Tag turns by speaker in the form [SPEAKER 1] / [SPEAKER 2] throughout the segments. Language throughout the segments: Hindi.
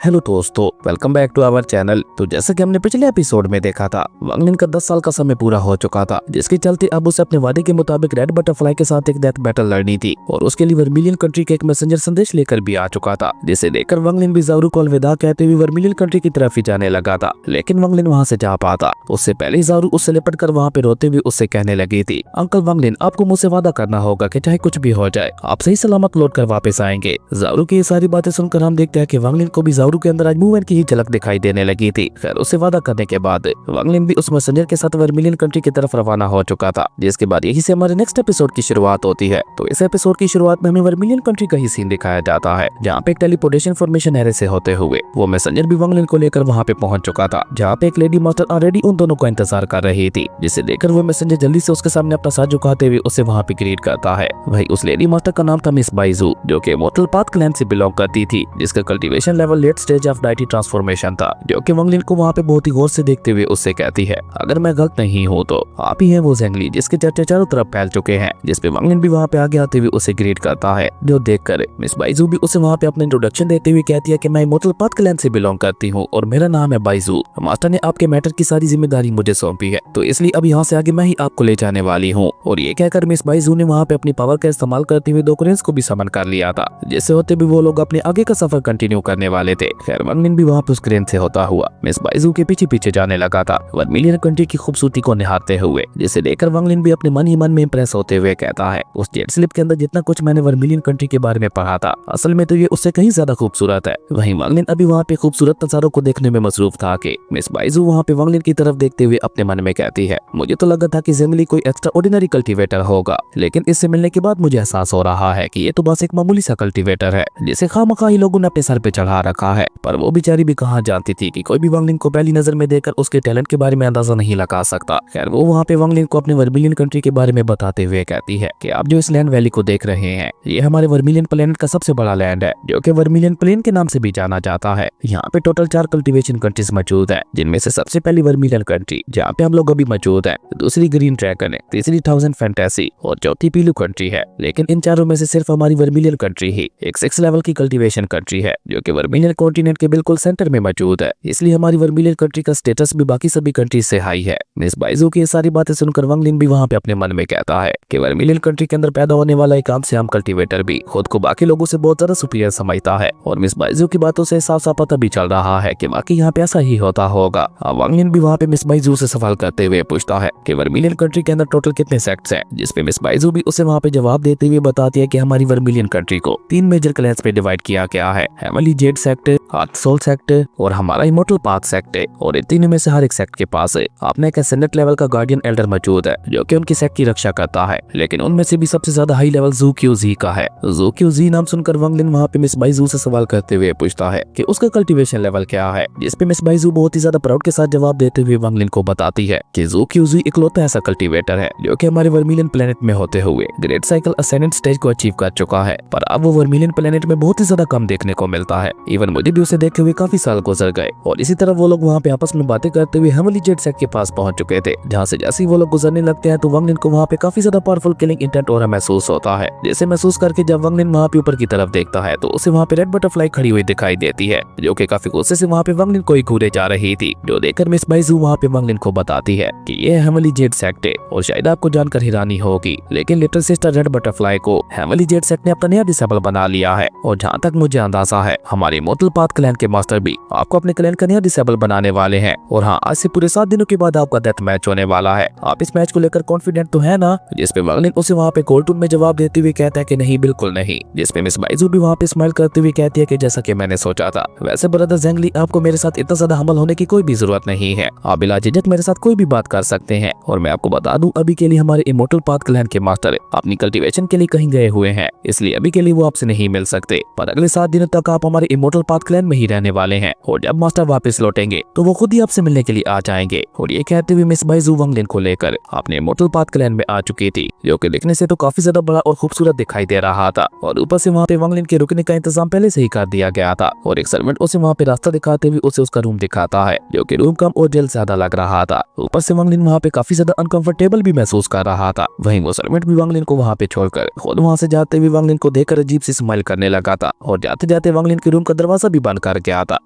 [SPEAKER 1] हेलो दोस्तों, welcome back to our channel. तो जैसे कि हमने पिछले एपिसोड में देखा था, वांग लिन का 10 साल का समय पूरा हो चुका था, जिसके चलते अब उसे अपने वादे के मुताबिक रेड बटरफ्लाई के साथ एक डेथ बैटल लड़नी थी और उसके लिए वर्मिलियन कंट्री के एक मैसेंजर संदेश लेकर भी आ चुका था, जिसे देखकर वांग लिन भी ज़ारू को अलविदा कहते हुए वर्मिलियन कंट्री की तरफ ही जाने लगा था। लेकिन वांग लिन वहाँ से जा पाता उससे पहले ही ज़ारू उससे लिपट कर वहाँ पे रोते हुए उससे कहने लगी थी, अंकल वांग लिन, आपको मुझसे वादा करना होगा कि चाहे कुछ भी हो जाए आप सही सलामत लौट कर वापस आएंगे। ज़ारू की ये सारी बातें सुनकर हम देखते हैं कि वांग लिन को भी ज़ारू के अंदर आज मूवमेंट की ही झलक दिखाई देने लगी थी। खैर, उसे वादा करने के बाद वांग लिन भी उस मैसेंजर के साथ वर्मिलियन कंट्री की तरफ रवाना हो चुका था, जिसके बाद यही से हमारे नेक्स्ट एपिसोड की शुरुआत होती है। तो इस एपिसोड की शुरुआत में हमें वर्मिलियन कंट्री का ही सीन दिखाया जाता है, जहाँ पे एक टेलीपोर्टेशन फॉर्मेशन एरे से होते हुए वो मैसेंजर भी वांग लिन को लेकर वहाँ पे पहुंच चुका था, जहाँ पे एक लेडी मास्टर ऑलरेडी उन दोनों को इंतजार कर रही थी, जिसे देखकर वो मैसेंजर जल्दी से उसके सामने अपना साथ झुकाते हुए उसे वहाँ पे ग्रीट करता है। वही उस लेडी मास्टर का नाम था मिस बाइजू, जो कि इमॉर्टल पाथ क्लैन से बिलोंग करती थी, जिसका cultivation level late stage of deity transformation था, जो कि वांग लिन को वहाँ पे बहुत ही गौर से देखते हुए उससे कहती है, अगर मैं गलत नहीं हूँ तो आप ही हैं वो ज़ेंगली जिसके चर्चे चारों तरफ फैल चुके हैं। जिसपे वांग लिन भी वहाँ पे आगे आते हुए उसे ग्रीट करता है, जो देखकर मिस बाइजू भी उसे वहाँ पे अपना इंट्रोडक्शन देते हुए कहती है कि मैं इमॉर्टल पाथ क्लैन से बिलोंग करती हूँ और मेरा नाम है बाइजू। मास्टर ने आपके मैटर की सारी जिम्मेदारी मुझे सौंपी है, तो इसलिए अब यहाँ से आगे मैं ही आपको ले जाने वाली हूँ। और ये कहकर मिस बाइजू ने वहाँ पे अपनी पावर का इस्तेमाल करते हुए दो क्रेन्स को भी समन कर लिया था, जिससे होते भी वो लोग अपने आगे का सफर कंटिन्यू करने वाले थे। खैर, वांग लिन भी वहाँ पे उस क्रेन से होता हुआ मिस बाइजू के पीछे पीछे जाने लगा था, वर्मिलियन कंट्री की खूबसूरती को निहारते हुए, जिसे देखकर वांग लिन भी अपने मन ही मन में इंप्रेस होते हुए कहता है, उस जेट स्लिप के अंदर जितना कुछ मैंने वर्मिलियन कंट्री के बारे में पढ़ा था, असल में तो ये उससे कहीं ज्यादा खूबसूरत है। वहीं वांग लिन अभी वहाँ पे खूबसूरत नजारों को देखने में मसरूफ था कि मिस बाइजू वहाँ पे वांग लिन की तरफ देखते हुए अपने मन में कहती है, मुझे तो लगा था कि ज़ेंगली कोई एक्स्ट्रा ऑर्डिनरी कल्टीवेटर होगा, लेकिन इससे मिलने के बाद मुझे एहसास हो रहा है कि ये तो बस एक मामूली सा कल्टीवेटर है, जिसे खामखा ही लोगों ने अपने सर पे चढ़ा रखा है। पर वो बेचारी भी कहाँ जानती थी कि कोई भी वांग लिन को पहली नजर में देखकर उसके टैलेंट के बारे में अंदाजा नहीं लगा सकता। खैर, वो वहाँ पे वांग लिन को अपने वर्मिलियन कंट्री के बारे में बताते हुए कहती है कि आप जो इस लैंड वैली को देख रहे हैं, ये हमारे वर्मिलियन प्लेनेट का सबसे बड़ा लैंड है, जो कि वर्मिलियन प्लेन के नाम से भी जाना जाता है। यहाँ पे टोटल 4 कल्टीवेशन कंट्रीज मौजूद है, जिनमें से सबसे पहली वर्मिलियन कंट्री जहाँ पे हम लोग अभी मौजूद है, दूसरी ग्रीन ड्रैगन है, तीसरी थाउजेंड फैंटेसी और चौथी पीलू कंट्री है। लेकिन इन चारों में से सिर्फ हमारी वर्मिलियन कंट्री ही एक 6 लेवल की कल्टीवेशन कंट्री है, जो कि वर्मिलियन कॉन्टिनेंट के बिल्कुल सेंटर में मौजूद है। इसलिए हमारी वर्मिलियन कंट्री का स्टेटस भी बाकी सभी कंट्रीज से हाई है। मिस बाइजू की ये सारी बातें सुनकर वांग लिन भी वहाँ पे अपने मन में कहता है कि वर्मिलियन कंट्री के अंदर पैदा होने वाला एक आम से आम कल्टीवेटर भी खुद को बाकी लोगों से बहुत ज्यादा सुपीरियर समझता है। और मिस बाइजू की बातों से साफ साफ पता भी चल रहा है कि वाकई यहाँ पे ऐसा ही होता होगा। वांग लिन भी वहाँ पे मिस बाइजू से सवाल करते हुए पूछता है कि वर्मिलियन कंट्री के अंदर टोटल कितने सेक्ट्स हैं, जिसपे मिस बाइजू भी उसे वहाँ पे जवाब देते हुए बताती है कि हमारी वर्मिलियन कंट्री को 3 मेजर क्लैंस पे डिवाइड किया गया है, हेवनली जेड सेक्टर, अर्थ सोल सेक्टर और हमारा इमॉर्टल पाथ सेक्टर। और इन तीनों में से हर एक सेक्ट के पास अपने एक एसेंडेंट लेवल का गार्डियन एल्डर मौजूद है, जो कि उनकी सेक्ट की रक्षा करता है। लेकिन उनमें से भी सबसे ज्यादा हाई लेवल ज़ू क्यू जी का है। ज़ू क्यू जी नाम सुनकर वांग लिन वहाँ पे मिस बाइजू से सवाल करते हुए पूछता है कि उसका कल्टीवेशन लेवल क्या है, जिसपे मिस बाइजू बहुत ही ज्यादा प्राउड के साथ जवाब देते हुए वांग लिन को बताती है कि ज़ू क्यू जी इकलौता ऐसा कल्टीवेटर है जो कि हमारे वर्मिलियन प्लेनेट में होते हुए ग्रेट साइकिल असेंडेंट स्टेज को अचीव कर चुका है, पर अब वो वर्मिलियन प्लेनेट में बहुत ही ज्यादा कम देखने को मिलता है। इवन मुझे भी उसे देखते हुए काफी साल गुजर गए। और इसी तरह वो लोग वहाँ पे आपस में बातें करते हुए हेवनली जेड सेक्ट के पास पहुंच चुके थे, जहाँ से जैसे ही वो लोग गुजरने लगते हैं तो वांग लिन को वहाँ पे काफी ज्यादा पावरफुल किलिंग इंटेंट और महसूस होता है, जिसे महसूस करके जब वांग लिन वहाँ पे ऊपर की तरफ देखता है तो उसे वहाँ पे रेड बटरफ्लाई खड़ी हुई दिखाई देती है, जो कि काफी गुस्से से वहाँ पे वांग लिन को ही घूरे जा रही थी। जो देखकर मिस बाइजू वहाँ पे वांग लिन को बताती है कि ये हेवनली जेड सेक्ट है और शायद आपको जानकर हैरानी होगी, लेकिन लिटिल सिस्टर रेड बटरफ्लाई को हेवनली जेड सेक्ट ने अपना नया डिसेबल बना लिया है। और जहाँ तक मुझे अंदाजा है, हमारे इमॉर्टल पाथ क्लैन के मास्टर भी आपको अपने क्लैन का नया डिसेबल बनाने वाले हैं। और हाँ, आज से पूरे 7 दिनों के बाद आपका डेथ मैच होने वाला है। आप इस मैच को लेकर कॉन्फिडेंट तो है ना? जिसपे वांग लिन उसे वहाँ पे कोल्ड टून में जवाब देते हुए कहता है कि नहीं, बिल्कुल नहीं। जिसपे मिस बाइजू भी वहाँ पे स्माइल करते हुए कहती है कि जैसा कि मैंने सोचा था। वैसे ब्रदर ज़ेंगली, आपको मेरे साथ इतना ज्यादा हमल होने की कोई भी जरूरत नहीं है। आप बिला झिझक मेरे साथ कोई भी बात कर सकते हैं। और मैं आपको बता दूं, अभी के लिए हमारे इमॉर्टल पाथ क्लैन के मास्टर अपनी कल्टीवेशन के लिए कहीं गए हुए हैं, इसलिए अभी के लिए वो आपसे नहीं मिल सकते। पर अगले 7 दिनों तक आप हमारे इमॉर्टल पाथ क्लैन में ही रहने वाले हैं, और जब मास्टर वापस लौटेंगे तो वो खुद ही आपसे मिलने के लिए आ जाएंगे। और ये कहते हुए मिस बाइजू वांग लिन को लेकर अपने इमॉर्टल पाथ क्लैन में आ चुकी थी, जो कि दिखने से तो काफी ज्यादा बड़ा और खूबसूरत दिखाई दे रहा था। और ऊपर से वहाँ पे वांग लिन के रुकने का इंतजाम पहले से ही कर दिया गया था, और एक सर्वेंट उसे वहाँ पे रास्ता दिखाते हुए उसे उसका रूम दिखाता है, जो कि रूम कम और जेल ज्यादा लग रहा था। ऊपर से वांग लिन वहाँ पे काफी ज्यादा अनकंफर्टेबल भी महसूस कर रहा था। वहीं वो सर्वेंट भी वांग लिन को वहाँ पे छोड़कर खुद वहाँ से जाते हुए वांग लिन को देखकर अजीब सी स्माइल करने लगा था। और जाते जाते वांग लिन के रूम का दरवाजा भी बंद कर गया था।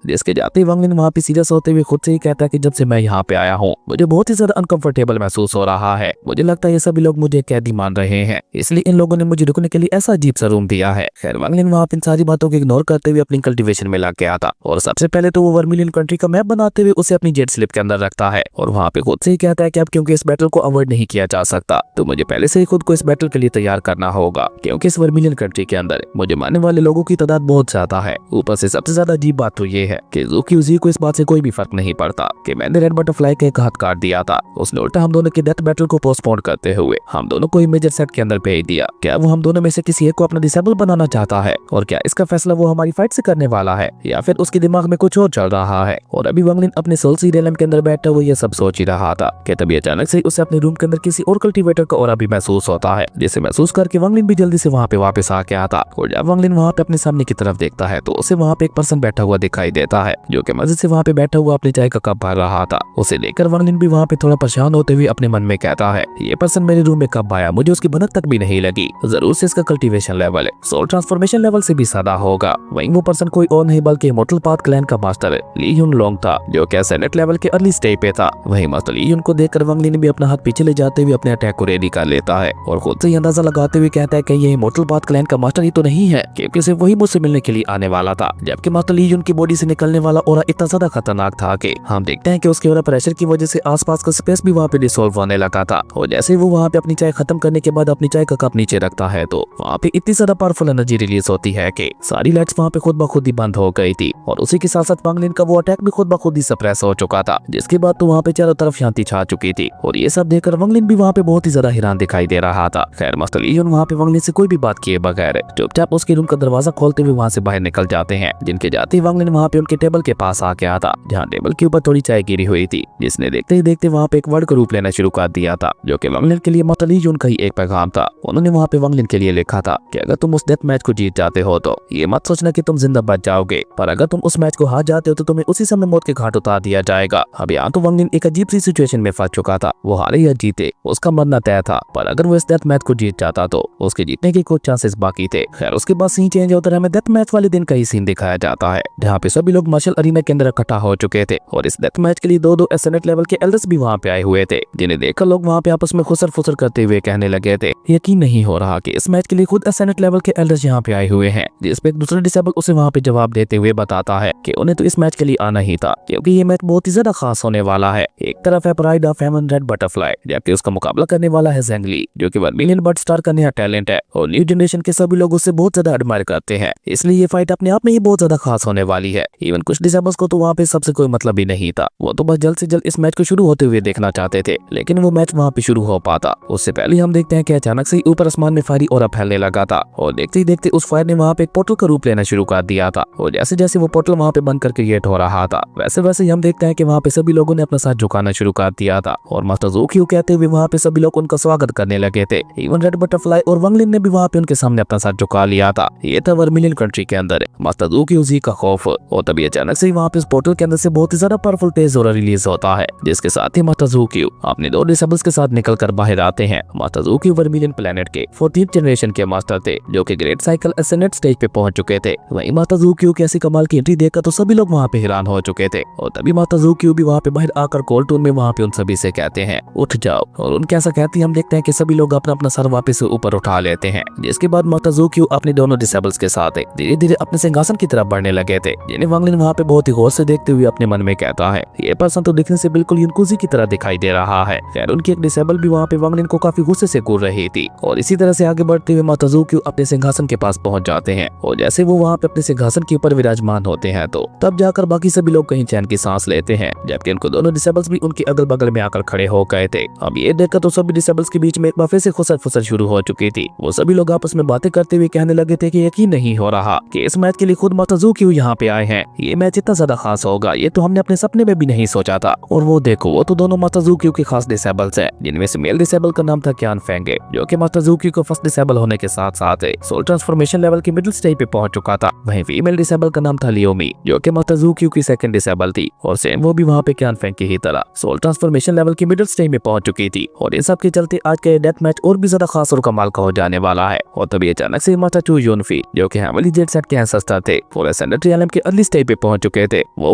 [SPEAKER 1] जिसके जाते ही वांग लिन वहाँ पे सीरियस होते हुए खुद से ही कहता है कि जब से मैं यहाँ पे आया हूँ मुझे बहुत ही ज्यादा अनकंफर्टेबल महसूस हो रहा है। मुझे लगता है ये सभी लोग मुझे कैदी मान रहे हैं, इसलिए इन लोगों ने मुझे रुकने के लिए ऐसा अजीब सा रूम दिया है। खैर वांग लिन वहाँ पे इन सारी बातों को इग्नोर करते हुए अपनी कल्टीवेशन में लग गया था और सबसे पहले तो वो वर्मिलियन कंट्री का मैप बनाते हुए उसे अपनी जेट स्लिप के अंदर रखता है और वहाँ पे खुद से ही कहता है कि अब क्योंकि इस बैटल को अवॉइड नहीं किया जा सकता तो मुझे पहले से ही खुद को इस बैटल के लिए तैयार करना होगा, क्योंकि इस वर्मिलियन कंट्री के अंदर मुझे मारने वाले लोगों की तादाद बहुत ज्यादा है। ऊपर से सबसे ज्यादा अजीब बात तो ये है कि ज़ूकी को इस बात से कोई भी फर्क नहीं पड़ता कि मैंने रेड बटरफ्लाई का एक हाथ काट दिया था। उसने उल्टा हम दोनों के डेथ बैटल को पोस्टपोन करते हुए हम दोनों को मेजर सेट के अंदर भेज दिया। क्या वो हम दोनों में से किसी एक को अपना डिसेबल बनाना चाहता है और क्या इसका फैसला वो हमारी फाइट से करने वाला है या फिर उसके दिमाग में कुछ और चल रहा है। और अभी वांग लिन अपने सोल सी रेलम के अंदर बैठा हुआ ये सब सोच ही रहा था कि तभी अचानक से उसे अपने रूम के अंदर किसी और कल्टीवेटर का ऑरा भी महसूस होता है, जिसे महसूस करके वांग लिन भी जल्दी से वहाँ पे वापस आ गया था। और जब वांग लिन वहाँ पे अपने सामने की तरफ देखता है तो उसे वहाँ पे एक पर्सन बैठा हुआ दिखाई देता है जो कि मजे से वहाँ पे बैठा हुआ अपने चाय का कप भर रहा था। उसे देखकर वांग लिन भी वहाँ पे थोड़ा परेशान होते हुए अपने मन में कहता है ये पर्सन मेरे रूम में कब आया, मुझे उसकी भनक तक भी नहीं लगी। जरूर से इसका cultivation level soul transformation level से भी ज्यादा होगा। वहीं वो पर्सन कोई और नहीं बल्कि इमॉर्टल पाथ क्लैन का मास्टर ली ह्यून लोंग था जो कि सेनेट लेवल के अर्ली स्टेज पे था। वहीं मास्टर ली ह्यून को देखकर वांग लिन भी अपना हाथ पीछे ले जाते हुए अपने अटैक को रेडी कर लेता है और खुद से अंदाजा लगाते हुए कहता है कि ये इमॉर्टल पाथ क्लैन का मास्टर ही तो नहीं है, क्योंकि सिर्फ वही मुझसे मिलने के लिए आने वाला था। जबकि मास्टर ली ह्यून की बॉडी से निकलने वाला ऑरा इतना ज्यादा खतरनाक था कि हम देखते हैं कि उसके ऑरा प्रेशर की वजह से आसपास का स्पेस भी वहाँ पे डिसॉल्व होने लगा था। और जैसे वो वहाँ पे अपनी चाय खत्म करने के बाद अपनी चाय का कप नीचे रखता है तो वहाँ पे इतनी ज्यादा पावरफुल एनर्जी रिलीज होती है कि सारी लाइट्स वहाँ पे खुद ब खुद ही बंद हो गई थी और उसी के साथ साथ वांग लिन का वो अटैक भी खुद ब खुद ही सप्रेस हो चुका था। जिसके बाद तो वहाँ पे चारों तरफ शांति छा चुकी थी और ये सब देखकर वांग लिन भी वहाँ पे बहुत ही ज्यादा हैरान दिखाई दे रहा था। खैर मास्टर ली ह्यून वहाँ पे वांग लिन से कोई भी बात किए बगैर चुपचाप उसके रूम का दरवाजा खोलते हुए वहाँ से बाहर निकल जाते हैं। जिनके जाते ही वांग लिन वहाँ पे उनके टेबल के पास आ गया था जहाँ टेबल के ऊपर थोड़ी चाय गिरी हुई थी, जिसने देखते ही देखते वहाँ पे एक वर्ड का रूप लेना शुरू कर दिया था जो कि वांग लिन के लिए मास्टर ली ह्यून का ही एक पैगाम था। उन्होंने वहाँ पे वांग लिन के लिए लिखा था कि अगर तुम उस डेथ मैच को जीत जाते हो तो ये मत सोचना कि तुम जिंदा बच जाओगे, पर अगर तुम उस मैच को हार जाते हो तो तुम्हें उसी समय मौत के घाट उतार दिया जाएगा। अब यहाँ तो वांग लिन एक अजीब सी सिचुएशन में फंस चुका था। वो हारे या जीते उसका मरना तय था, पर अगर वो इस डेथ मैच को जीत जाता तो उसके जीतने के कुछ चांसेस बाकी थे। खैर उसके बाद सीन चेंज होता है, हमें डेथ मैच वाले दिन का ही सीन दिखाया जाता है जहाँ पे सभी लोग मार्शल अरीना के अंदर इकट्ठा हो चुके थे और इस डेथ मैच के लिए दो सेनेट लेवल के एल्डर्स भी वहाँ पे आए हुए थे, जिन्हें देखकर लोग वहाँ पे आपस में खुसर फुसर करते हुए कहने लगे थे यकीन नहीं हो रहा कि इस मैच के लिए खुद सेनेट लेवल के एल्डर्स यहाँ पे आए हुए हैं। जिस पे एक दूसरा डिसेबल उसे वहाँ पे जवाब देते हुए बताता है कि उन्हें तो इस मैच के लिए आना ही था क्योंकि ये मैच बहुत ही ज्यादा खास होने वाला है। एक तरफ है pride of haven red butterfly, जबकि उसका मुकाबला करने वाला है ज़ेंग ली जो कि वर्मिलियन बर्ड स्टार का नया टैलेंट है और न्यू जनरेशन के सभी लोग उससे बहुत ज्यादा एडमायर करते हैं, इसलिए ये फाइट अपने आप में ही बहुत ज्यादा खास होने वाली है। इवन कुछ डिसेबल्स को तो वहाँ पे सबसे कोई मतलब ही नहीं था, वो तो बस जल्द से जल्द इस मैच को शुरू होते हुए देखना चाहते थे, लेकिन वो मैच वहाँ पे शुरू हो पाता उससे पहले हम देखते हैं कि अचानक से ऊपर आसमान में फायरी और फैलने लगा था और देखते ही देखते उस फायर ने वहाँ पे एक पोर्टल का रूप लेना शुरू कर दिया था और जैसे जैसे वो पोर्टल वहाँ पे बंद कर क्रिएट हो रहा था वैसे वैसे ही हम देखते हैं कि वहाँ पे सभी लोगों ने अपना साथ झुकाना शुरू कर दिया था और मास्टर ज़ूकी कहते हुए वहाँ पे सभी लोग उनका स्वागत करने लगे थे। इवन रेड बटरफ्लाई और वांग लिन ने भी वहाँ पे उनके सामने अपना साथ झुका लिया था। ये था वर्मिलियन कंट्री के अंदर मास्टर ज़ूकी का खौफ। और तभी अचानक से वहाँ पे इस पोर्टल के अंदर से बहुत ही ज्यादा पावरफुल तेज और रिलीज होता है, जिसके साथ ही मास्टर ज़ूकी अपने दो डिसेबल्स के साथ निकल कर बाहर आते हैं। मास्टर ज़ूकी वर्मिलियन प्लेनेट के 14th जनरेशन के मास्टर थे जो कि ग्रेट साइकिल एसेनेट स्टेज पे पहुंच चुके थे। वहीं मास्टर ज़ूकी की ऐसी कमाल की एंट्री देखकर तो सभी लोग वहाँ पे हैरान हो चुके थे और तभी मास्टर ज़ूकी भी वहाँ पे बाहर आकर कॉल टून में वहाँ पे उन सभी से कहते हैं उठ जाओ, और उनके ऐसा कहते ही हम देखते हैं कि सभी लोग अपना अपना सर वापस ऊपर उठा लेते हैं। जिसके बाद मास्टर ज़ूकी अपने दोनों डिसेबल्स के साथ धीरे धीरे अपने सिंहासन की तरफ बढ़ने लगे थे, जिन्हें वांग लिन वहाँ पे बहुत ही गौर से देखते हुए अपने मन में कहता है ये पर्सन तो दिखने से बिल्कुल युनकुजी की तरह दिखाई दे रहा है। खैर उनकी एक डिसेबल भी वहाँ पे वांग लिन को काफी गुस्से से घूर रही थी और इसी तरह से आगे बढ़ते हुए मास्टर ज़ूकी अपने सिंहासन के पास पहुंच जाते हैं और जैसे वो वहाँ पे अपने सिंहासन के ऊपर विराजमान होते हैं तो तब जाकर बाकी सभी लोग कहीं चैन की सांस लेते हैं, जबकि उनको दोनों डिसेबल्स भी उनके अगल बगल में आकर खड़े हो गए थे। अब ये देखकर तो सभी डिसेबल्स के बीच में एक बार फिर से खुसर फुसर शुरू हो चुकी थी। वो सभी लोग आपस में बातें करते हुए कहने लगे थे कि यकीन नहीं हो रहा कि इस मैच के लिए खुद मास्टर ज़ूकी यहाँ पे आए हैं, ये मैच इतना ज्यादा खास होगा, ये तो हमने अपने सपने में भी नहीं सोचा था। और वो देखो वो तो दोनों मास्टर ज़ूकी के खास डिसेबल्स है, जिनमें से मेल डिसेबल का नाम था क्यान फेंग जो कि मास्टर ज़ूकी को फर्स्ट डिसेबल होने के साथ साथ सोल ट्रांसफॉर्मेशन लेवल की मिडिल स्टेज पे पहुंच चुका था। वहीं फीमेल डिसेबल का नाम था लियोमी जो कि मास्टर ज़ूकी की सेकंड डिसेबल थी और सेम वो भी वहाँ पे क्यान फेंग की ही तरह सोल ट्रांसफॉर्मेशन लेवल की मिडिल स्टेज में पहुंच चुकी थी। और इन सब के चलते आज का ये डेथ मैच और भी ज्यादा खास और कमाल का हो जाने वाला है। और तभी अचानक से मास्टर चू यूनफी जो कि हेवनली जेट सेट के एंसेस्टर थे और सैनिटरी आलम के अर्ली स्टेज पे पहुंच चुके थे। वो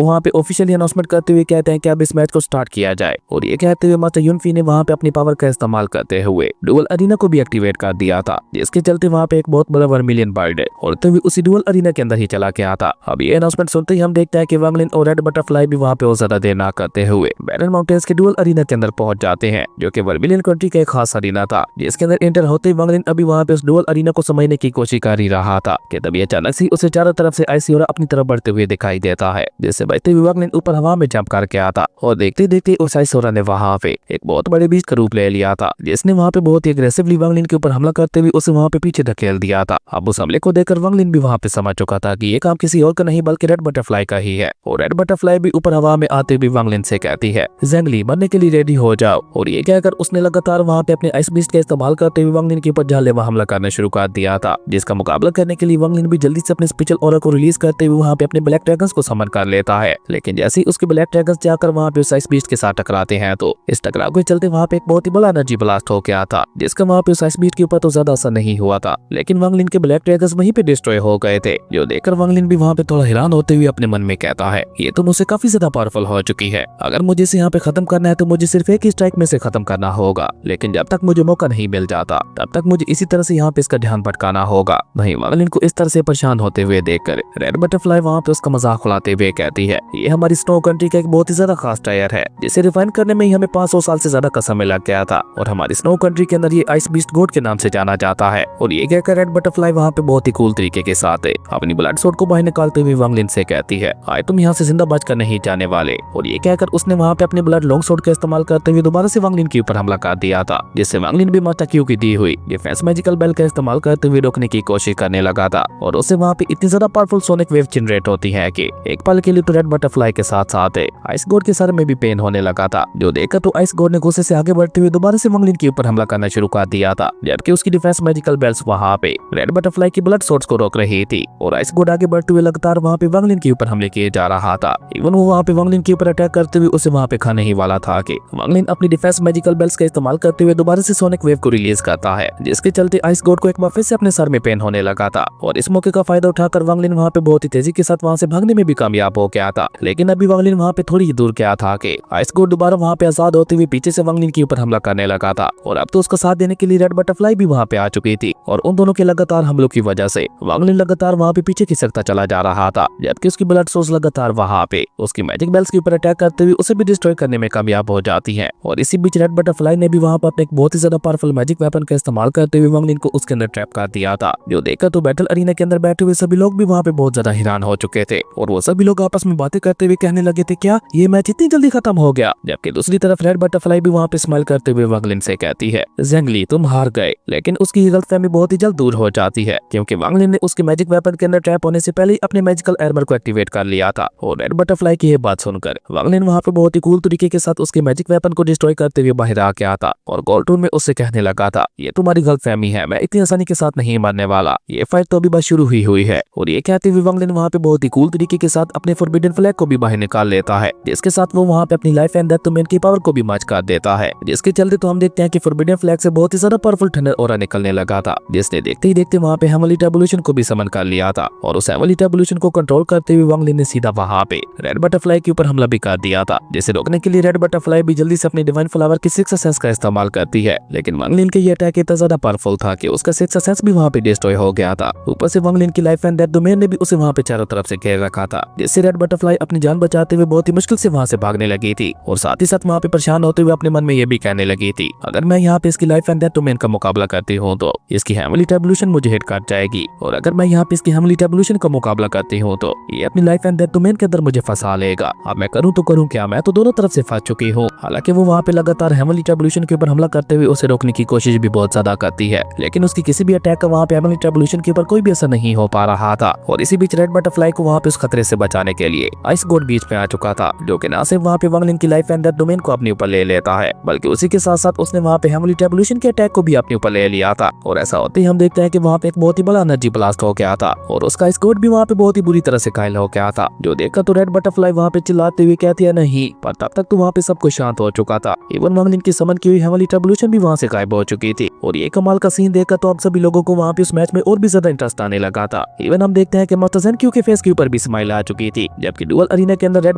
[SPEAKER 1] वहाँ पे ऑफिशियली अनाउंसमेंट करते हुए कहते हैं कि अब इस मैच को स्टार्ट किया जाए, और ये कहते हुए मास्टर यूनफी ने वहाँ पे अपनी पावर का इस्तेमाल करते हुए डुअल अरीना को भी एक्टिवेट कर दिया था, जिसके चलते वहाँ पे एक बहुत बड़ा वर्मिलियन बर्ड है और तभी उसी डुअल अरीना के अंदर ही चला गया था। अब ये अनाउंसमेंट सुनते ही हम देखते हैं कि वांग लिन और रेड बटरफ्लाई भी वहाँ पे और ज्यादा देर ना करते हुए बैरन माउंटेन्स के डुअल अरीना के अंदर पहुंच जाते हैं, जो कि वर्मिलियन कंट्री का एक खास अरीना था, जिसके अंदर एंटर होते ही वांग लिन अभी वहाँ पे उस डुअल अरीना को समझने की कोशिश कर ही रहा था कि तभी अचानक से उसे चारों तरफ से आइस योरा अपनी तरफ बढ़ते हुए दिखाई देता है, जिससे बचते हुए वांग लिन ऊपर हवा में जंप करके आता और देखते देखते उस आइस योरा ने वहाँ पे एक बहुत बड़े बीस्ट का रूप ले लिया था, जिसने वहाँ पे बहुत ही अग्रेसिवली वांग लिन के ऊपर हमला करते हुए उसे वहाँ पे पीछे धकेल दिया था। अब उस हमले को देखकर वांग लिन भी वहाँ पे समझ चुका था कि ये काम किसी और का नहीं बल्कि रेड बटरफ्लाई का ही है, और रेड बटरफ्लाई भी ऊपर हवा में आते हुए वांग लिन से कहती है ज़ेंगली मरने के लिए रेडी हो जाओ, और ये कहकर उसने लगातार वहाँ पे अपने आइस बीस्ट का इस्तेमाल करते हुए वांग लिन के ऊपर जानलेवा हमला करना शुरू कर दिया था, जिसका मुकाबला करने के लिए वांग लिन भी जल्दी से अपने स्पेशल ऑरा को रिलीज करते हुए वहाँ पे अपने ब्लैक ड्रैगन्स को समन कर लेता है। लेकिन जैसे ही उसके ब्लैक ड्रैगन्स जाकर वहाँ पे उस आइस बीस्ट के साथ टकराते हैं तो इस टकराव के चलते वहाँ पे एक बहुत ही बड़ा एनर्जी ब्लास्ट हो गया था, जिसका वहाँ पे उस आइस बीस्ट के ऊपर तो ज्यादा असर नहीं हुआ था, लेकिन वांग लिन के ब्लैक ड्रैगन्स वहीं पे डिस्ट्रॉय हो गए थे, जो देखकर वांग लिन भी वहाँ पे थोड़ा हैरान होते हुए अपने मन में कहता है ये तो मुझसे काफी ज्यादा पावरफुल हो चुकी है, अगर मुझे इसे यहाँ पे खत्म करना है तो मुझे सिर्फ एक ही स्ट्राइक में से खत्म करना होगा, लेकिन जब तक मुझे मौका नहीं मिल जाता तब तक मुझे इसी तरह से यहाँ पे इसका ध्यान भटकाना होगा। वहीं वांग लिन को इस तरह से परेशान होते हुए देखकर रेड बटरफ्लाई वहाँ पे उसका मजाक उड़ाते हुए कहती है ये हमारी स्नो कंट्री का एक बहुत ही ज्यादा खास टायर है, जिसे रिफाइन करने में ही हमें 500 साल से ज्यादा का समय लग गया था, और हमारी स्नो कंट्री के अंदर ये आइस बीस्ट गोड के नाम से जाना जाता है। और ये कहकर रेड बटरफ्लाई वहाँ पे बहुत ही कूल तरीके के साथ अपनी ब्लड सोर्ड को बाहर निकालते हुए वांग लिन से कहती है आए तुम यहाँ से जिंदा बचकर नहीं जाने वाले, और ये कहकर उसने वहाँ पे अपने ब्लड लॉन्ग सोर्ड का इस्तेमाल करते हुए दोबारा से वांग लिन के ऊपर हमला कर दिया था, जिससे वांग लिन भी मास्टर क्यू की दी हुई डिफेंस मैजिकल बेल का इस्तेमाल करते हुए रोकने की कोशिश करने लगा था, और उससे वहाँ पे इतनी ज्यादा पावरफुल सोनिक वेव जनरेट होती है कि एक पल के लिए तो रेड बटरफ्लाई के साथ साथ आइस गॉड के सर में भी पेन होने लगा था, जो देखकर तो आइस गॉड ने गुस्से से आगे बढ़ते हुए दोबारा से वांग लिन के ऊपर हमला करना शुरू कर दिया था, जबकि उसकी डिफेंस मैजिकल बेल्स वहाँ पे रेड बटरफ्लाई की ब्लड सोर्स को रोक रही थी, और आइस गॉड आगे बढ़ते हुए लगातार वहाँ पे वांग लिन के ऊपर हमले किए जा रहा था। इवन वो वहाँ पे वांग लिन के ऊपर अटैक करते हुए उसे वहाँ पे खाने ही वाला था कि वांग लिन अपनी डिफेंस मैजिकल बेल्स का इस्तेमाल करते हुए दोबारा से सोनिक वेव को रिलीज करता है, जिसके चलते आइस गॉड को एक बार फिर से अपने सर में पेन होने लगा था, और इस मौके का फायदा उठाकर वांग लिन वहाँ पे बहुत ही तेजी के साथ वहाँ से भागने में भी कामयाब हो गया था। लेकिन अभी वांग लिन वहाँ पे थोड़ी ही दूर गया था कि आइस गॉड दोबारा वहाँ पे आजाद होते हुए पीछे से वांग लिन के ऊपर हमला करने लगा था, और अब तो उसका साथ देने के लिए रेड बटरफ्लाई भी वहाँ पे आ चुकी थी, और उन दोनों के लगातार हमलों की वजह से वांग लिन लगातार वहाँ पे पीछे खिसकता चला जा रहा था, जबकि उसकी ब्लड सोर्स लगातार वहाँ पे उसकी मैजिक बेल्स के ऊपर अटैक करते हुए उसे भी डिस्ट्रॉय करने में कामयाब हो जाती है। और इसी बीच रेड बटरफ्लाई ने भी वहाँ पर अपने एक बहुत ही ज्यादा पावरफुल मैजिक वेपन का इस्तेमाल करते हुए वांग लिन को उसके अंदर ट्रैप कर दिया था, जो देखकर तो बैटल अरीना के अंदर बैठे हुए सभी लोग भी वहाँ पे बहुत ज्यादा हैरान हो चुके थे, और वो सभी लोग आपस में बातें करते हुए कहने लगे थे क्या ये मैच इतनी जल्दी खत्म हो गया। जबकि दूसरी तरफ रेड बटरफ्लाई भी वहाँ पे स्माइल करते हुए वांग लिन से कहती है ज़ेंगली तुम हार गए, लेकिन उसकी गलतफहमी बहुत ही जल्द दूर हो जाती है, क्योंकि वांग लिन ने उसके मैजिक वेपन के अंदर ट्रैप होने से पहले ही अपने मैजिकल आर्मर को एक्टिवेट कर लिया था। और रेड बटरफ्लाई की ये बात सुनकर वांग लिन वहाँ पे बहुत ही कूल तरीके के साथ उसके मैजिक वेपन को डिस्ट्रॉय करते हुए बाहर आ गया था, और गोल्टून में उससे कहने लगा था ये तुम्हारी गलतफहमी है, मैं इतनी आसानी के साथ नहीं मरने वाला, ये फाइट तो अभी बस शुरू ही हुई है। और ये कहते हुए वांग लिन वहाँ पे बहुत ही कूल तरीके के साथ अपने फॉरबिडन फ्लैग को भी बाहर निकाल लेता है, जिसके साथ वो वहाँ पे अपनी लाइफ एंड डेथ डोमेन की पावर को भी मैच कर देता है, जिसके चलते तो हम देखते हैं कि फॉरबिडन फ्लैग से बहुत ही ज्यादा पावरफुल थंडर ऑरा निकलने लगा था, जिसने देखते ही देखते वहाँ पे हेवनली टर्बुलेशन को भी समन कर लिया था। और उस हेवनली टर्बुलेशन को कंट्रोल करते हुए वांग लिन ने सीधा वहाँ पे रेड बटरफ्लाई के ऊपर हमला भी कर दिया था, जिसे रोकने के लिए रेड बटरफ्लाई भी जल्दी से अपने डिवाइन फ्लावर की सिक्स सेंस का इस्तेमाल करती है, लेकिन वांग लिन के ये अटैक इतना ज्यादा पावरफुल था कि उसका सिक्स सेंस भी वहाँ पे डिस्ट्रॉय हो गया था। ऊपर से वांग लिन की लाइफ एंड डेथ डोमेन ने भी उसे वहाँ पे चारों तरफ से घेर रखा था, जिससे रेड बटरफ्लाई अपनी जान बचाते हुए बहुत ही मुश्किल से वहाँ से भागने लगी थी, और साथ ही साथ वहाँ पे परेशान होते हुए अपने मन में ये भी कहने लगी थी अगर मैं यहाँ पे इसकी लाइफ एंड डेथ डोमेन का मुकाबला करती हूँ तो इसकी हेवनली टर्बुलेशन मुझे हिट कर जाएगी, और अगर मैं यहाँ पे इसकी हेवनली टर्बुलेशन का मुकाबला करती हूँ तो ये अपनी लाइफ एंड डेथ डोमेन के अंदर मुझे फंसा लेगा। अब मैं करूँ तो करूँ क्या, मैं तो दोनों तरफ से फंस चुकी हूँ। हालांकि वो वहाँ पे लगातार हेवनली टर्बुलेशन के ऊपर हमला करते हुए उसे रोकने की कोशिश भी बहुत ज्यादा करती है, लेकिन उसकी किसी भी अटैक का वहाँ पे हेवनली टर्बुलेशन के ऊपर कोई भी असर नहीं हो पा रहा था। और इसी बीच रेड बटरफ्लाई को वहाँ पे उस खतरे से बचाने के लिए आइस गॉड बीच में आ चुका था, जो कि ना सिर्फ वहाँ पे वांग लिन की लाइफ एंड डेथ डोमेन को अपने ऊपर ले लेता है, बल्कि उसी के साथ साथ उसने वहाँ पे हेवनली टर्बुलेशन के अटैक को भी अपने ऊपर ले लिया था। और ऐसा होते ही हम देखते हैं कि वहाँ पे एक बहुत ही बड़ा एनर्जी ब्लास्ट हो गया था, और उसका आइस गॉड भी वहाँ पे बहुत ही बुरी तरह से घायल हो गया था, जो देखकर तो रेड बटरफ्लाई वहाँ पे चिल्लाते हुए कहती है नहीं, पर तब तक तो वहाँ पे सब कुछ शांत हो चुका था। इवन वांग लिन की समन की हुई हेवनली टर्बुलेशन भी वहाँ से गायब हो चुकी थी, और ये कमाल का सीन देखकर तो आप सभी लोगों को वहाँ पे उस मैच में और भी ज्यादा इंटरेस्ट आने लगा था। इवन हम देखते हैं कि मास्टर ज़ेन क्यू के फेस के ऊपर भी स्माइल आ चुकी थी। जबकि डुअल अरीना के अंदर रेड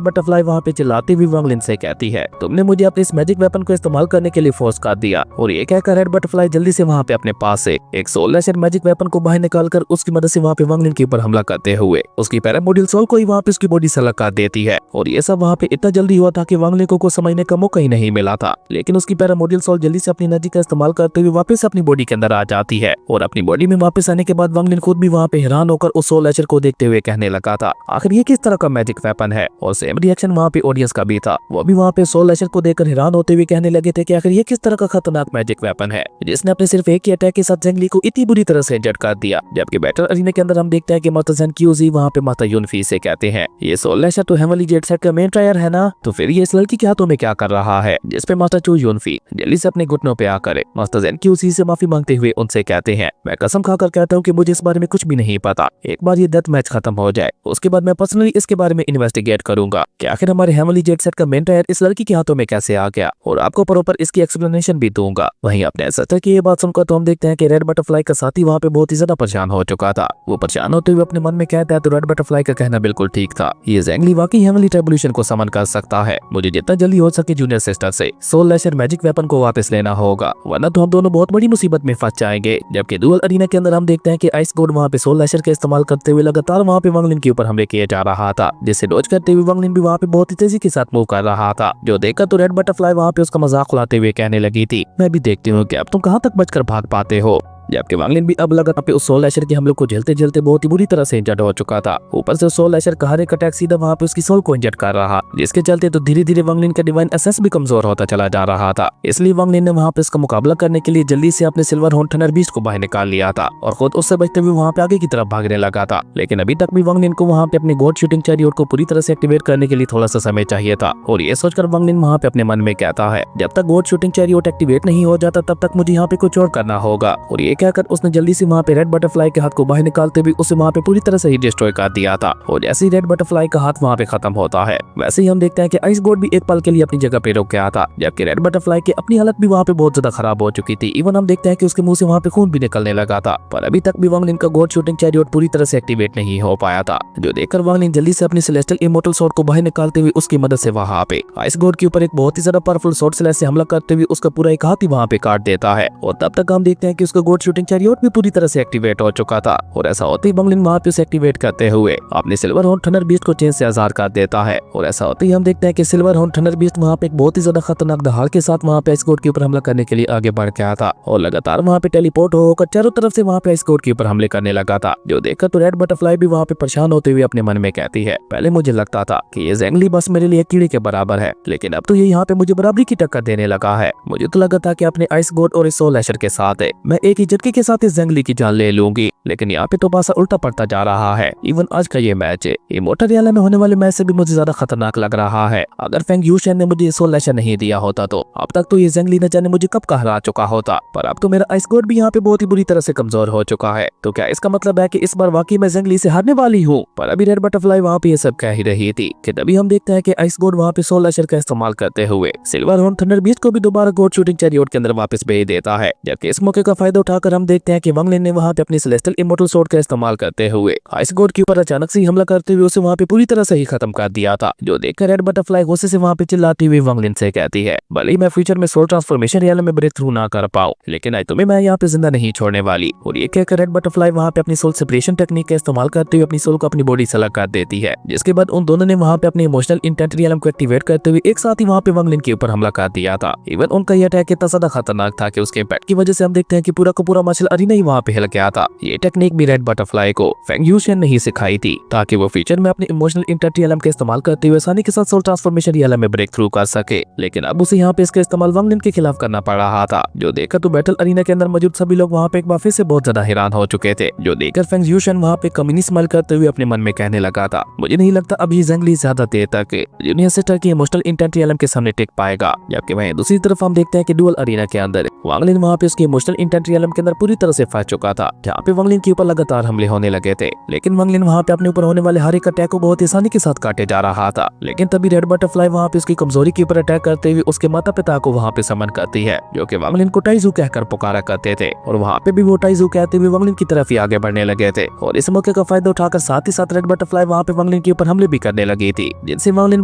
[SPEAKER 1] बटरफ्लाई वहाँ पे चिल्लाती हुई वांग लिन से कहती है, तुमने मुझे अपने इस मैजिक वेपन को इस्तेमाल करने के लिए फोर्स कर दिया। और ये कहकर रेड बटरफ्लाई जल्दी से वहाँ पे अपने पास से एक सोल लैशर मैजिक वेपन को बाहर निकालकर उसकी मदद से वहाँ पे वांग लिन के ऊपर हमला करते हुए उसकी पैरामोडियल सोल को ही वहाँ पे उसकी बॉडी से अलग कर देती है। और ये सब वहाँ पे इतना जल्दी हुआ था कि वांग लिन को समझने का मौका ही नहीं मिला था। लेकिन उसकी पैरामोडियल सोल जल्दी से अपनी एनर्जी का इस्तेमाल करते हुए वापस अपनी बॉडी के अंदर आ जाती है। और अपनी बॉडी में वापस आने के बाद वांग लिन खुद भी वहाँ पे हैरान होकर उस सोल लैशर को देखते हुए कहने लगा था, आखिर ये किस तरह का मैजिक वेपन है। और सेम रिएक्शन वहाँ पे ऑडियंस का भी था। वो भी वहाँ पे सोल लैशर को देखकर हैरान होते हुए कहने लगे थे कि आखिर ये किस तरह का खतरनाक मैजिक वेपन है जिसने अपने सिर्फ एक ही अटैक के साथ ज़ेंग ली को इतनी बुरी तरह से इंजर्ड कर दिया। जबकि बैटल अरीना के अंदर हम देखते हैं कि मास्टर ज़ेन क्यूजी वहाँ पे मास्टर यूनफी से कहते हैं, ये सोल लैशर तो हेवनली जेट सेट का मेन ट्रायर है ना, तो फिर ये इस लड़की के हाथों में क्या कर रहा है। जिस पे मास्टर चू यूनफी जल्दी से अपने घुटनों पे आकर मास्टर ज़ेन क्यूजी से माफी मांगते हुए उनसे कहते हैं, मैं कसम खाकर कहता हूँ कि मुझे इस बारे में कुछ भी नहीं पता। एक बार ये डेथ मैच खत्म हो जाए उसके बाद मैं पर्सनली इसके बारे में इन्वेस्टिगेट करूंगा कि आखिर हमारे हेवनली जेट सेट का मेन टायर इस लड़की के हाथों में कैसे आ गया, और आपको प्रॉपर इसकी एक्सप्लेनेशन भी दूंगा। वहीं अपने सस्टर की ये बात सुनकर तो हम देखते हैं कि रेड बटरफ्लाई का साथी वहाँ पे बहुत ही ज्यादा परेशान हो चुका था। वो परेशान होते हुए अपने मन में कहता है तो रेड बटरफ्लाई का कहना बिल्कुल ठीक था, ये ज़ेंग ली वाकई हेवनली रेवोल्यूशन को समन कर सकता है। मुझे जितना जल्दी हो सके जूनियर सिस्टर से सोल लैशर मैजिक वेपन को वापस लेना होगा, वरना तो हम दोनों बहुत बड़ी मुसीबत में फंस जाएंगे। जबकि डुअल अरीना के अंदर हम देखते हैं कि आइस गॉड वहाँ पे सोल लैशर का इस्तेमाल करते हुए लगातार वहाँ पे वांग लिन के ऊपर हमले किए जा रहा था, जिससे डॉज करते हुए वांग लिन भी वहाँ पे बहुत ही तेजी के साथ मूव कर रहा था। जो देखकर तो रेड बटरफ्लाई वहाँ पे उसका मजाक उड़ाते हुए कहने लगी थी, मैं भी देखती हूँ कि अब तुम कहाँ तक बचकर भाग पाते हो। जबकि वांग लिन भी अब लगातार पे उस सोल लैशर के हमलों को झेलते झेलते बहुत ही बुरी तरह से इंजर्ड हो चुका था। ऊपर से सोल लैशर का हर एक अटैक सीधा वहाँ पे उसकी सोल को इंजर्ड कर रहा, जिसके चलते तो धीरे धीरे वांग लिन का डिवाइन एसेंस भी कमजोर होता चला जा रहा था। इसलिए वांग लिन ने वहाँ पे इसका मुकाबला करने के लिए जल्दी से अपने सिल्वर हॉर्न थंडर बीस्ट को बाहर निकाल लिया था और खुद उससे बचते हुए वहाँ पे आगे की तरफ भागने लगा था। लेकिन अभी तक भी वांग लिन को वहाँ पे अपने गॉड शूटिंग चैरियट को पूरी तरह से एक्टिवेट करने के लिए थोड़ा सा समय चाहिए था। और ये सोचकर वांग लिन वहाँ पे अपने मन में कहता है, जब तक गॉड शूटिंग चैरियट एक्टिवेट नहीं हो जाता तब तक मुझे यहाँ पे कुछ और करना होगा। और ये कहकर उसने जल्दी से वहाँ पे रेड बटरफ्लाई के हाथ को बाहर निकालते भी उसे वहाँ पे पूरी तरह से ही डिस्ट्रॉय कर दिया था। और जैसे ही रेड बटरफ्लाई का हाथ वहाँ पे खत्म होता है वैसे ही हम देखते हैं कि आइस गॉड भी एक पल के लिए अपनी जगह पे रुक गया था। जबकि रेड बटरफ्लाई की अपनी हालत भी वहाँ पे बहुत ज्यादा खराब हो चुकी थी। इवन हम देखते हैं कि उसके मुंह से वहाँ पे खून भी निकलने लगा था। पर अभी तक भी वांग लिन का गॉड शूटिंग चैरियट पूरी तरह से एक्टिवेट नहीं हो पाया था। जो देखकर वांग लिन जल्दी से अपनी सेलेस्टियल इमोर्टल स्वॉर्ड को बाहर निकालते हुए उसकी मदद से वहाँ पे आइस गॉड के ऊपर एक बहुत ही ज्यादा पावरफुल स्वॉर्ड स्लैश से हमला करते हुए उसका पूरा एक हाथ ही वहाँ पे काट देता है। और तब तक हम देखते हैं कि उसका गॉड शूटिंग चैरियट भी पूरी तरह से एक्टिवेट हो चुका था। और ऐसा होते ही वांग लिन वहाँ पे उसे एक्टिवेट करते हुए अपने सिल्वर हॉर्न थंडर बीस्ट को चेन से आजाद कर देता है। और ऐसा होते ही हम देखते हैं कि सिल्वर हॉर्न थंडर बीस्ट वहाँ पे एक बहुत ही ज्यादा खतरनाक दहाड़ के साथ वहाँ पे आइस गॉड के ऊपर हमला करने के लिए आगे बढ़ गया था। और लगातार वहाँ पे टेलीपोर्ट होकर चारों तरफ से वहाँ पे आइस गॉड के ऊपर हमले करने लगा था। जो देखकर तो रेड बटरफ्लाई भी वहाँ पे परेशान होते हुए अपने मन में कहती है, पहले मुझे लगता था कि ये ज़ेंग ली बस मेरे लिए कीड़े के बराबर है, लेकिन अब तो ये यहाँ पे मुझे बराबरी की टक्कर देने लगा है। मुझे तो लगा था कि अपने आइस गॉड और इस सोल लैशर के साथ है मैं एक ही झटके के साथ इस ज़ेंग ली की जान ले लूंगी, लेकिन यहाँ पे तो पासा उल्टा पड़ता जा रहा है। इवन आज का ये मैच है इमोर्टल रियला में होने वाले मैच से भी मुझे ज्यादा खतरनाक लग रहा है। अगर फेंग यूशन ने मुझे सोल लैशर नहीं दिया होता तो अब तक तो ये ज़ेंग ली न जाने मुझे कब का हरा चुका होता। पर अब तो मेरा आइस गॉड भी यहाँ पे बहुत ही बुरी तरह से कमजोर हो चुका है। तो क्या इसका मतलब है कि इस बार वाकई मैं ज़ेंग ली से हारने वाली हूँ। पर अभी रेड बटरफ्लाई वहाँ पे ये सब कह ही रही थी कि तभी हम देखते हैं कि आइस गॉड वहाँ पे सोल लैशर का इस्तेमाल करते हुए सिल्वर हॉर्न थंडर बीस्ट को भी दोबारा गॉड शूटिंग चैरियट के अंदर वापस भेज देता है। जबकि इस मौके का फायदा उठाकर हम देखते हैं कि वांग लिन ने वहाँ पे अपनी सेलेस्टियल इमोर्टल स्वॉर्ड का इस्तेमाल करते हुए आइस गॉड के ऊपर अचानक से हमला करते हुए उसे वहाँ पे पूरी तरह से ही खत्म कर दिया था। जो देखकर रेड बटरफ्लाई गुस्से से वहाँ पे चिल्लाती हुई वांग लिन से कहती है, भले ही मैं फ्यूचर में सोल ट्रांसफॉर्मेशन रियल में ब्रेक थ्रू ना कर पाऊं, लेकिन आज तुम्हें मैं यहाँ पे जिंदा नहीं छोड़ने वाली। और ये कहकर रेड बटरफ्लाई वहाँ पे अपनी सोल सेपरेशन टेक्निक का इस्तेमाल करते हुए अपनी सोल को अपनी बॉडी से अलग कर देती है। जिसके बाद उन दोनों ने वहाँ पे अपने इमोशनल इंटेंट रियल को एक्टिवेट करते हुए एक साथ ही वहाँ पे वांग लिन के ऊपर हमला कर दिया था। इवन उनका यह अटैक इतना ज्यादा खतरनाक था कि उसके इम्पैक्ट की वजह से हम देखते हैं कि पूरा का पूरा मार्शल अरीना ही वहाँ पे हिल गया था। ये टेक्निक भी रेड बटरफ्लाई को फेंग यूशन ने ही सिखाई थी ताकि वो फ्यूचर में अपने इमोशनल इंटेंट रियल का इस्तेमाल करते हुए आसानी के साथ सोल ट्रांसफॉर्मेशन रियल में ब्रेक थ्रू कर सके। लेकिन अब उसे यहाँ पे इसका इस्तेमाल वांग लिन के खिलाफ करना पड़ रहा था। जो देखकर तो बैटल अरीना के अंदर मौजूद सभी लोग वहाँ पे एक बार फिर से बहुत ज्यादा हैरान हो चुके थे। जो देखकर फेंग यूशन वहाँ पे कमीनी स्माइल करते हुए अपने मन में कहने लगा था, मुझे नहीं लगता अभी ज़ेंग ली ज्यादा देर तक जूनियर सिस्टर की इमोशनल इंटेंट रियल के सामने टिक पाएगा। जबकि वहीं दूसरी तरफ हम देखते हैं कि डुअल अरीना के अंदर वांग लिन वहाँ पे उसके इमोशनल इंटेंट रियल के अंदर पूरी तरह से फंस चुका था, जहाँ पे वांगलिन के ऊपर लगातार हमले होने लगे थे। लेकिन वांगलिन वहाँ पे अपने ऊपर होने वाले हर एक अटैक को बहुत आसानी के साथ काटे जा रहा था। लेकिन तभी रेड बटरफ्लाई वहाँ पे उसकी कमजोरी के ऊपर अटैक करते हुए उसके माता पिता को वहाँ पे समन करती है, जो कि वांगलिन को टाइजू कहकर पुकारा करते थे। और वहाँ पे भी वो टाइजू कहते हुए वांगलिन की तरफ ही आगे बढ़ने लगे थे। और इस मौके का फायदा उठाकर साथ ही साथ रेड बटरफ्लाई वहाँ पे वांगलिन के ऊपर हमले भी करने लगी थी, जिनसे वांगलिन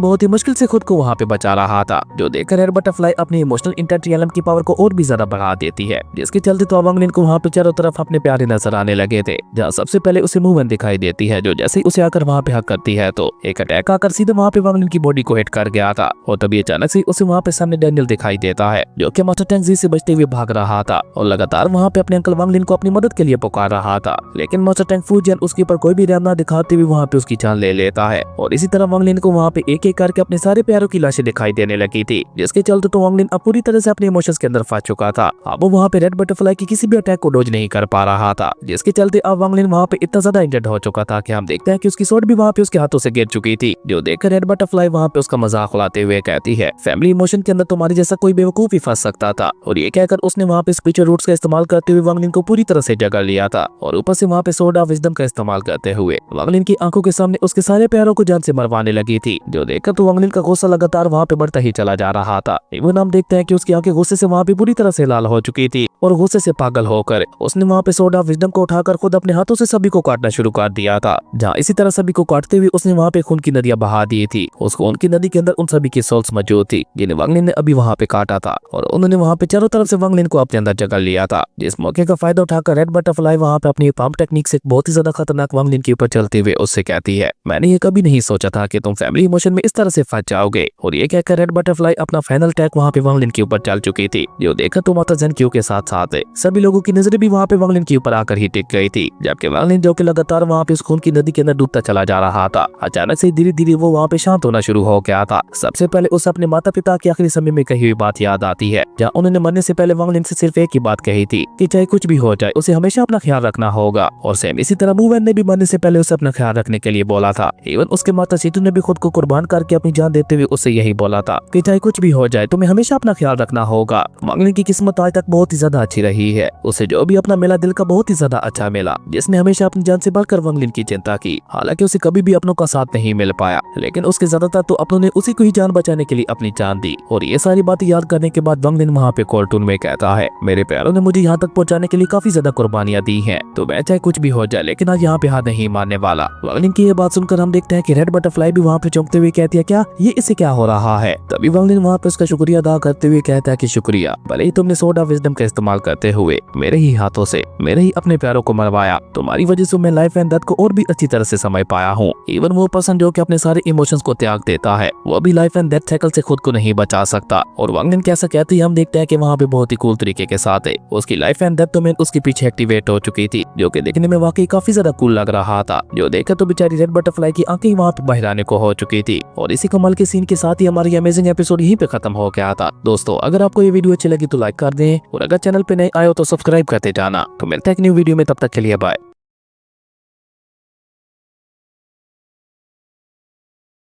[SPEAKER 1] बहुत ही मुश्किल से खुद को वहाँ पे बचा रहा था। जो देखकर रेड बटरफ्लाई अपनी इमोशनल इंटरट्रियलम की पावर को और भी ज्यादा बढ़ा देती है, जिसके चलते तो वांगलिन को वहाँ पे चारों तरफ अपने प्यारे नजर आने लगे थे। जहाँ सबसे पहले उसे मूवमेंट दिखाई देती है, जो जैसे ही उसे आकर वहाँ पे हक करती है तो एक अटैक आकर सीधे वहाँ पे वांगलिन की बॉडी को हिट कर गया था। और तभी अचानक से उसे वहाँ पे सामने डैनियल दिखाई देता है, जो कि मास्टर टैंक जी से बचते हुए भाग रहा था और लगातार वहाँ पे अपने अंकल वांगलिन को अपनी मदद के लिए पुकार रहा था। लेकिन मास्टर टैंक फूजियन उसके ऊपर कोई भी रहम ना दिखाते हुए वहाँ पे उसकी जान ले लेता है। और इसी तरह वांगलिन को वहाँ पे एक एक करके अपने सारे प्यारों की लाशें दिखाई देने लगी थी, जिसके चलते तो वांगलिन अब पूरी तरह से अपने इमोशंस के अंदर फंस चुका था। अब वो वहाँ पे रेड बटरफ्लाई की किसी भी अटैक को डॉज नहीं कर पा रहा था, जिसके चलते अब वांगलिन वहाँ पे इतना ज्यादा इंजर्ड हो चुका था कि हम देखते हैं कि उसकी स्वॉर्ड भी वहाँ पे उसके हाथों से गिर चुकी थी। जो देखकर रेड बटरफ्लाई वहाँ पे उसका मजाक उड़ाते हुए कहती है, फैमिली इमोशन के अंदर तुम्हारे जैसा कोई बेवकूफ ही फंस सकता था। और ये कहकर उसने वहाँ पे स्पीचर रूट्स का इस्तेमाल करते हुए वांगलिन को पूरी तरह से जगा लिया था। और ऊपर से वहाँ पे सोर्ड ऑफ विजडम का इस्तेमाल करते हुए वांगलिन की आंखों के सामने उसके सारे प्यारों को जान से मरवाने लगी थी। जो देखकर तो वांगलिन का गुस्सा लगातार वहाँ पे बढ़ता ही चला जा रहा था। इवन हम देखते हैं कि उसकी आंखें गुस्से से वहाँ पे पूरी तरह से लाल हो चुकी थी और गुस्से से पागल होकर उसने वहाँ पे सोर्ड ऑफ विजडम को उठाकर खुद अपने हाथों से सभी को काटना शुरू कर दिया था। जहाँ इसी तरह सभी को काटते हुए उसने वहाँ पे खून की नदियां बहा दी थी। उस खून की नदी के अंदर उन सभी की सोल्स मौजूद थी, जिन्हें वांगलिन ने अभी वहाँ पे काटा था। और उन्होंने वहाँ पे चारों तरफ से वांगलिन को अपने अंदर जगा लिया था। जिस मौके का फायदा उठाकर रेड बटरफ्लाई वहाँ पे अपनी पंप टेक्निक से बहुत ही ज्यादा खतरनाक वांगलिन के ऊपर चलते हुए उससे कहती है, मैंने ये कभी नहीं सोचा था कि तुम फैमिली इमोशन में इस तरह से फंस जाओगे। और ये कहकर रेड बटरफ्लाई अपना फाइनल अटैक वहाँ पे वांगलिन के ऊपर चल चुकी थी। जो देखकर तो माता जन क्यू के साथ साथ सभी लोगों की नजरें भी वहाँ पे वांगलिन के ऊपर आकर ही टिक गई थी। जबकि वांगलिन जो कि लगातार वहाँ पे उस खून की नदी के अंदर डूबता चला जा रहा था, अचानक से धीरे धीरे वो वहाँ पे शांत होना शुरू हो गया था। सबसे पहले उसे अपने माता पिता की आखिरी समय में कही हुई बात याद आती है, जहाँ उन्होंने मरने से पहले वांगलिन से सिर्फ एक ही बात कही थी कि चाहे कुछ भी हो जाए उसे हमेशा अपना ख्याल रखना होगा। और सेम इसी तरह मूवैन ने भी मरने से पहले उसे अपना ख्याल रखने के लिए बोला था। इवन उसके माता सीतू ने भी खुद को कुर्बान करके अपनी जान देते हुए उसे यही बोला था कि चाहे कुछ भी हो जाए तुम्हें हमेशा अपना ख्याल रखना होगा। वांगलिन की किस्मत आज तक बहुत ही ज्यादा अच्छी रही है। उसे जो भी अपना मिला दिल का बहुत ही ज्यादा अच्छा मिला, जिसने हमेशा अपनी जान से बढ़कर वांगलिन की चिंता की। हालांकि उसे कभी भी अपनों का साथ नहीं मिल पाया, लेकिन उसके ज्यादातर तो अपनों ने उसी को ही जान बचाने के लिए अपनी जान दी। और ये सारी बातें याद करने के बाद वांगलिन वहाँ पे कार्टून में कहता है, मेरे प्यारों ने मुझे यहाँ तक पहुँचाने के लिए काफी ज्यादा कुर्बानियां दी हैं, तो मैं चाहे कुछ भी हो जाए लेकिन आज यहाँ पे हाथ नहीं मारने वाला। वांगलिन की ये बात सुनकर हम देखते हैं कि रेड बटरफ्लाई भी वहाँ पे चौंकते हुए कहती है, क्या ये इससे क्या हो रहा है। तभी वांगलिन वहाँ पे उसका शुक्रिया अदा करते हुए कहता है कि शुक्रिया, भले ही तुमने सोर्ड ऑफ विजडम का इस्तेमाल करते हुए मेरे ही हाथों से मेरे ही अपने प्यारों को मरवाया, तुम्हारी वजह से मैं लाइफ एंड डेथ को और भी अच्छी तरह से समझ पाया हूँ। इवन वो पर्सन जो कि अपने सारे इमोशंस को त्याग देता है, वो भी लाइफ एंड डेथ साइकिल से खुद को नहीं बचा सकता। और वांगलिन कैसा कहती है, हम देखते हैं कि वहाँ पे बहुत ही कूल तरीके के साथ है उसकी लाइफ एंड डेथ डोमेन उसके पीछे एक्टिवेट हो चुकी थी, जो कि देखने में वाकई काफी ज्यादा कूल लग रहा था। जो देखकर तो बेचारी रेड बटरफ्लाई की आंखें वहाँ पे बाहर आने को हो चुकी थी। और इसी कमाल के सीन के साथ ही हमारी अमेजिंग एपिसोड यहीं पे खत्म हो गया था। दोस्तों अगर आपको ये वीडियो अच्छी लगी तो लाइक कर दें, और अगर चैनल पे नए आए हो तो सब्सक्राइब करते जाना। तो मिलते हैं एक न्यू वीडियो में, तब तक के लिए बाय।